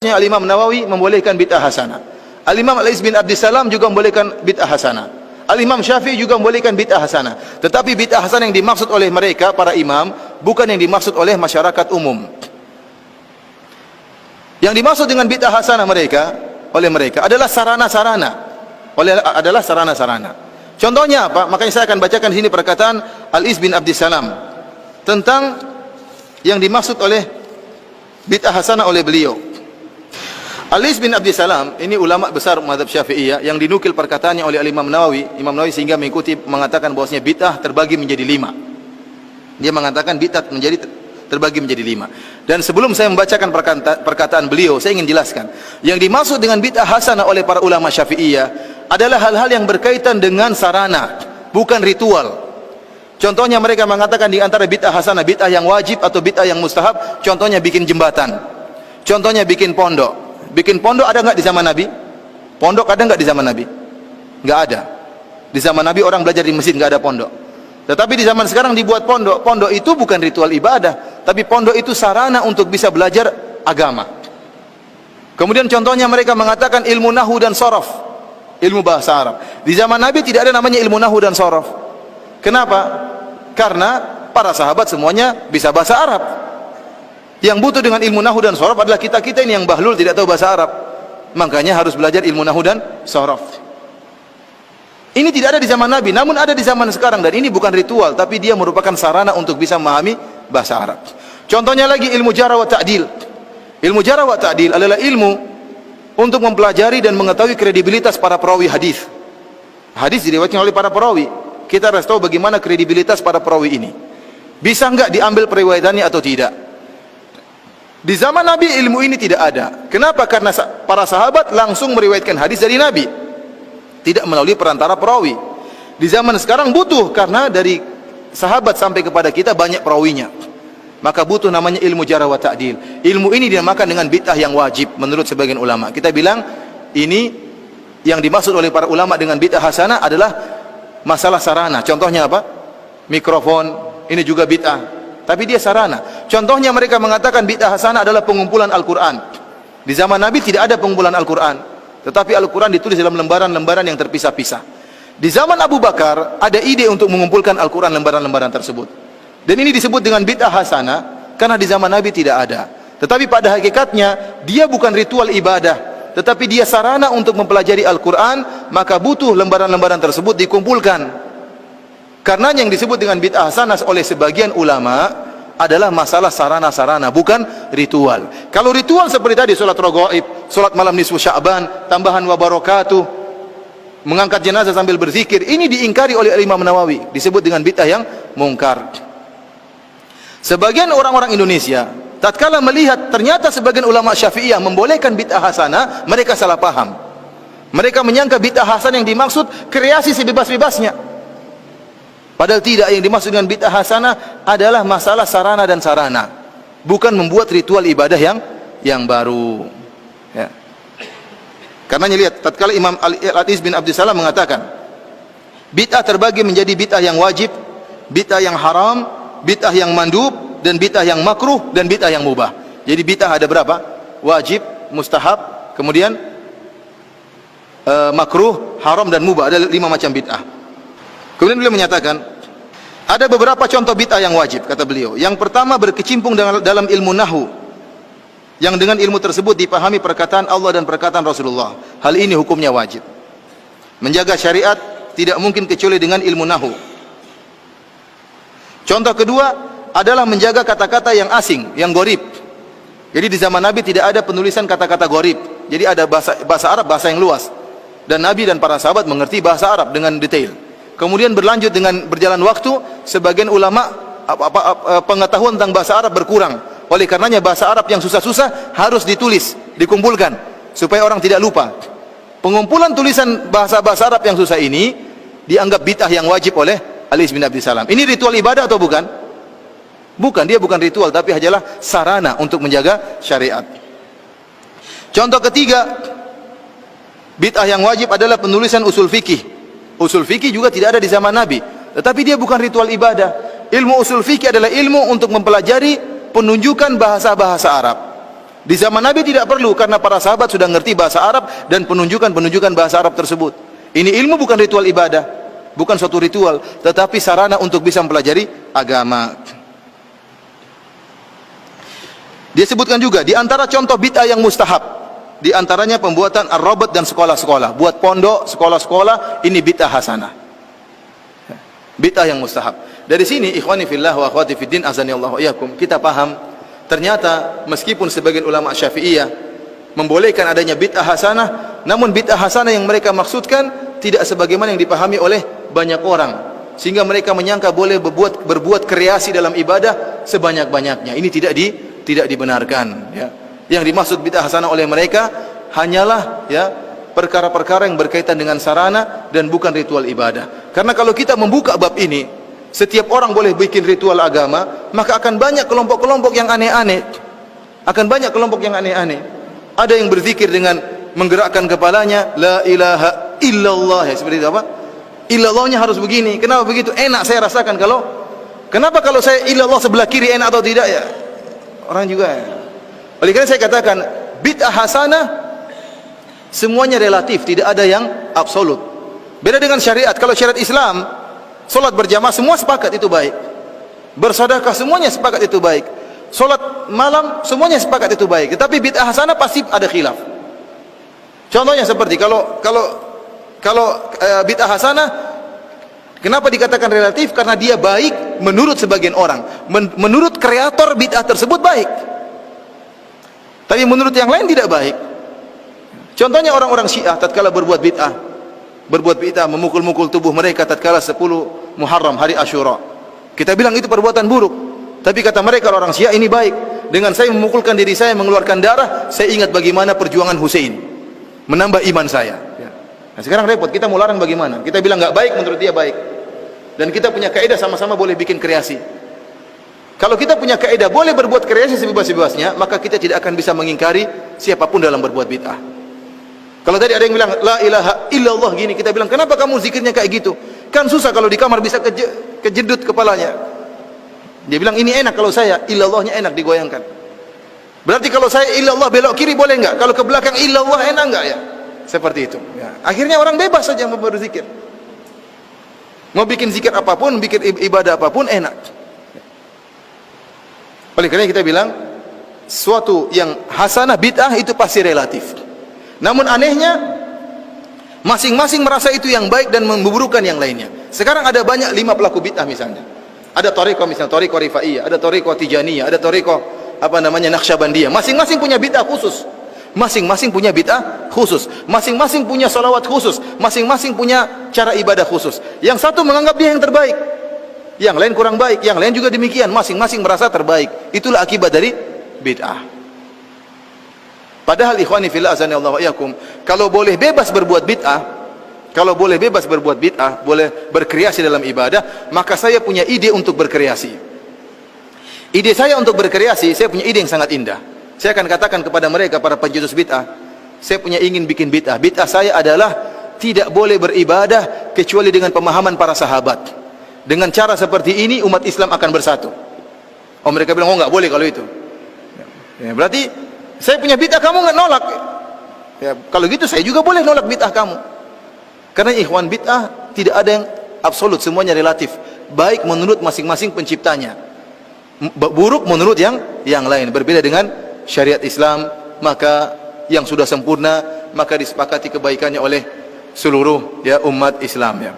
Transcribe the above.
Al-Imam Nawawi membolehkan bid'ah hasanah. Al-Imam Al-Iz bin Abdissalam juga membolehkan bid'ah hasanah. Al-Imam Syafi'i juga membolehkan bid'ah hasanah. Tetapi bid'ah hasanah yang dimaksud oleh mereka, para imam, bukan yang dimaksud oleh masyarakat umum. Yang dimaksud dengan bid'ah hasanah oleh mereka adalah sarana-sarana. Adalah sarana-sarana. Contohnya apa? Makanya saya akan bacakan di sini perkataan Al-Iz bin Abdissalam tentang yang dimaksud oleh bid'ah hasanah oleh beliau. Al-Iz bin Abdissalam ini ulama besar mazhab Syafi'iyah yang dinukil perkataannya oleh Imam Nawawi. Imam Nawawi sehingga mengatakan bahwasanya bid'ah terbagi menjadi 5. Dia mengatakan bid'ah terbagi menjadi 5. Dan sebelum saya membacakan perkataan beliau, saya ingin jelaskan yang dimaksud dengan bid'ah hasanah oleh para ulama Syafi'iyah adalah hal-hal yang berkaitan dengan sarana, bukan ritual. Contohnya mereka mengatakan di antara bid'ah hasanah, bid'ah yang wajib atau bid'ah yang mustahab, contohnya bikin jembatan, contohnya bikin pondok. Bikin pondok ada enggak di zaman Nabi? Pondok ada enggak di zaman Nabi? Enggak ada. Di zaman Nabi orang belajar di masjid, enggak ada pondok. Tetapi di zaman sekarang dibuat pondok. Pondok itu bukan ritual ibadah, tapi pondok itu sarana untuk bisa belajar agama. Kemudian contohnya mereka mengatakan ilmu nahwu dan shorof, ilmu bahasa Arab. Di zaman Nabi tidak ada namanya ilmu nahwu dan shorof. Kenapa? Karena para sahabat semuanya bisa bahasa Arab. Yang butuh dengan ilmu nahwu dan shorof adalah kita-kita ini yang bahlul tidak tahu bahasa Arab. Makanya harus belajar ilmu nahwu dan shorof. Ini tidak ada di zaman Nabi, namun ada di zaman sekarang. Dan ini bukan ritual, tapi dia merupakan sarana untuk bisa memahami bahasa Arab. Contohnya lagi ilmu jarh wa ta'dil. Ilmu jarh wa ta'dil adalah ilmu untuk mempelajari dan mengetahui kredibilitas para perawi hadis. Hadis diriwayatkan oleh para perawi. Kita harus tahu bagaimana kredibilitas para perawi ini. Bisa enggak diambil periwayatannya atau tidak? Di zaman Nabi ilmu ini tidak ada. Kenapa? Karena para sahabat langsung meriwayatkan hadis dari Nabi, tidak melalui perantara perawi. Di zaman sekarang butuh, karena dari sahabat sampai kepada kita banyak perawinya. Maka butuh namanya ilmu jarh wa ta'dil. Ilmu ini dinamakan dengan bid'ah yang wajib menurut sebagian ulama. Kita bilang ini yang dimaksud oleh para ulama dengan bid'ah hasanah adalah masalah sarana. Contohnya apa? Mikrofon, ini juga bid'ah. Tapi dia sarana. Contohnya mereka mengatakan bid'ah hasanah adalah pengumpulan Al-Quran. Di zaman Nabi tidak ada pengumpulan Al-Quran, tetapi Al-Quran ditulis dalam lembaran-lembaran yang terpisah-pisah. Di zaman Abu Bakar ada ide untuk mengumpulkan Al-Quran lembaran-lembaran tersebut. Dan ini disebut dengan bid'ah hasanah karena di zaman Nabi tidak ada. Tetapi pada hakikatnya dia bukan ritual ibadah, tetapi dia sarana untuk mempelajari Al-Quran. Maka butuh lembaran-lembaran tersebut dikumpulkan. Karena yang disebut dengan bid'ah hasanah oleh sebagian ulama adalah masalah sarana-sarana, bukan ritual. Kalau ritual seperti tadi, sholat raghaib, sholat malam nisfu Sya'ban, tambahan wa barakatuh, mengangkat jenazah sambil berzikir, ini diingkari oleh Imam Nawawi, disebut dengan bid'ah yang mungkar. Sebagian orang-orang Indonesia tatkala melihat ternyata sebagian ulama Syafi'iyah membolehkan bid'ah hasanah, mereka salah paham. Mereka menyangka bid'ah hasanah yang dimaksud kreasi sebebas-bebasnya. Padahal tidak, yang dimaksud dengan bid'ah hasanah adalah masalah sarana dan sarana, bukan membuat ritual ibadah yang baru. Ya. Karena lihat, tatkala Imam Al-Iz bin Abdissalam mengatakan bid'ah terbagi menjadi bid'ah yang wajib, bid'ah yang haram, bid'ah yang mandub, dan bid'ah yang makruh, dan bid'ah yang mubah. Jadi bid'ah ada berapa? Wajib, mustahab, kemudian makruh, haram, dan mubah. Ada 5 macam bid'ah. Kemudian beliau menyatakan ada beberapa contoh bid'ah yang wajib, kata beliau. Yang pertama, berkecimpung dalam ilmu nahwu, yang dengan ilmu tersebut dipahami perkataan Allah dan perkataan Rasulullah. Hal ini hukumnya wajib. Menjaga syariat tidak mungkin kecuali dengan ilmu nahwu. Contoh kedua adalah menjaga kata-kata yang asing, yang gharib. Jadi di zaman Nabi tidak ada penulisan kata-kata gharib. Jadi ada bahasa Arab, bahasa yang luas. Dan Nabi dan para sahabat mengerti bahasa Arab dengan detail. Kemudian berlanjut dengan berjalan waktu, sebagian ulama pengetahuan tentang bahasa Arab berkurang. Oleh karenanya bahasa Arab yang susah-susah harus ditulis, dikumpulkan supaya orang tidak lupa. Pengumpulan tulisan bahasa-bahasa Arab yang susah ini dianggap bid'ah yang wajib oleh Al-Iz bin Abdissalam. Ini ritual ibadah atau bukan? Bukan, dia bukan ritual, tapi hanyalah sarana untuk menjaga syariat. Contoh ketiga, bid'ah yang wajib adalah penulisan usul fikih. Usul fikih juga tidak ada di zaman Nabi, tetapi dia bukan ritual ibadah. Ilmu usul fikih adalah ilmu untuk mempelajari penunjukan bahasa-bahasa Arab. Di zaman Nabi tidak perlu, karena para sahabat sudah ngerti bahasa Arab dan penunjukan bahasa Arab tersebut. Ini ilmu bukan ritual ibadah, bukan suatu ritual, tetapi sarana untuk bisa mempelajari agama. Dia sebutkan juga di antara contoh bid'ah yang mustahab, di antaranya pembuatan ar-rabat dan sekolah-sekolah, buat pondok, sekolah-sekolah, ini bid'ah hasanah. Bid'ah yang mustahab. Dari sini ikhwani fillah wa akhwati fiddin azanillahu iyyakum, kita paham ternyata meskipun sebagian ulama Syafi'iyah membolehkan adanya bid'ah hasanah, namun bid'ah hasanah yang mereka maksudkan tidak sebagaimana yang dipahami oleh banyak orang, sehingga mereka menyangka boleh berbuat kreasi dalam ibadah sebanyak-banyaknya. Ini tidak dibenarkan, ya. Yang dimaksud bid'ah hasanah oleh mereka hanyalah, ya, perkara-perkara yang berkaitan dengan sarana dan bukan ritual ibadah. Karena kalau kita membuka bab ini, setiap orang boleh bikin ritual agama, maka akan banyak kelompok-kelompok yang aneh-aneh. Akan banyak kelompok yang aneh-aneh. Ada yang berzikir dengan menggerakkan kepalanya, la ilaha illallah, ya, seperti itu apa? Illallahnya harus begini. Kenapa begitu? Enak saya rasakan kalau. Kenapa kalau saya illallah sebelah kiri enak atau tidak, ya? Orang juga, ya. Oleh karena saya katakan bid'ah hasanah semuanya relatif, tidak ada yang absolut. Beda dengan syariat. Kalau syariat Islam, solat berjamaah semua sepakat itu baik, bersedekah semuanya sepakat itu baik, solat malam semuanya sepakat itu baik. Tetapi bid'ah hasanah pasti ada khilaf. Contohnya seperti kalau bid'ah hasanah, kenapa dikatakan relatif? Karena dia baik menurut sebagian orang, menurut kreator bid'ah tersebut baik, tapi menurut yang lain tidak baik. Contohnya orang-orang Syiah tatkala berbuat bid'ah memukul-mukul tubuh mereka tatkala 10 Muharram, hari Asyura. Kita bilang itu perbuatan buruk, tapi kata mereka orang Syiah ini baik. Dengan saya memukulkan diri saya, mengeluarkan darah, saya ingat bagaimana perjuangan Hussein, menambah iman saya. Nah, sekarang repot, kita mau larang bagaimana? Kita bilang nggak baik, menurut dia baik. Dan kita punya kaidah sama-sama boleh bikin kreasi. Kalau kita punya kaidah boleh berbuat kreasi sebebas-bebasnya, maka kita tidak akan bisa mengingkari siapapun dalam berbuat bid'ah. Kalau tadi ada yang bilang la ilaha illallah gini, kita bilang kenapa kamu zikirnya kayak gitu? Kan susah kalau di kamar bisa kejedut kepalanya. Dia bilang ini enak kalau saya, illallahnya enak digoyangkan. Berarti kalau saya illallah belok kiri boleh enggak? Kalau ke belakang illallah enak enggak, ya? Seperti itu, ya. Akhirnya orang bebas saja mau berzikir. Mau bikin zikir apapun, bikin ibadah apapun enak. Oleh karena kita bilang suatu yang hasanah bid'ah itu pasti relatif. Namun anehnya masing-masing merasa itu yang baik dan memburukan yang lainnya. Sekarang ada banyak 5 pelaku bid'ah misalnya. Ada thariqah misalnya, thariqah Rifaiyah, ada thariqah Tijaniyah, ada thariqah Naqsyabandiyah. Masing-masing punya bid'ah khusus. Masing-masing punya bid'ah khusus. Masing-masing punya salawat khusus. Masing-masing punya cara ibadah khusus. Yang satu menganggap dia yang terbaik, yang lain kurang baik, yang lain juga demikian. Masing-masing merasa terbaik. Itulah akibat dari bid'ah. Padahal ikhwani fillah azanillahu iyyakum, kalau boleh bebas berbuat bid'ah, boleh berkreasi dalam ibadah, maka saya punya ide untuk berkreasi. Ide saya untuk berkreasi, saya punya ide yang sangat indah. Saya akan katakan kepada mereka, para pencetus bid'ah, saya punya ingin bikin bid'ah. Bid'ah saya adalah tidak boleh beribadah kecuali dengan pemahaman para sahabat. Dengan cara seperti ini umat Islam akan bersatu. Oh, mereka bilang, oh nggak boleh kalau itu. Ya, berarti saya punya bid'ah, kamu nggak nolak. Ya, kalau gitu saya juga boleh nolak bid'ah kamu. Karena ikhwan, bid'ah tidak ada yang absolut, semuanya relatif. Baik menurut masing-masing penciptanya, buruk menurut yang lain. Berbeda dengan syariat Islam, maka yang sudah sempurna, maka disepakati kebaikannya oleh seluruh, ya, umat Islam, ya.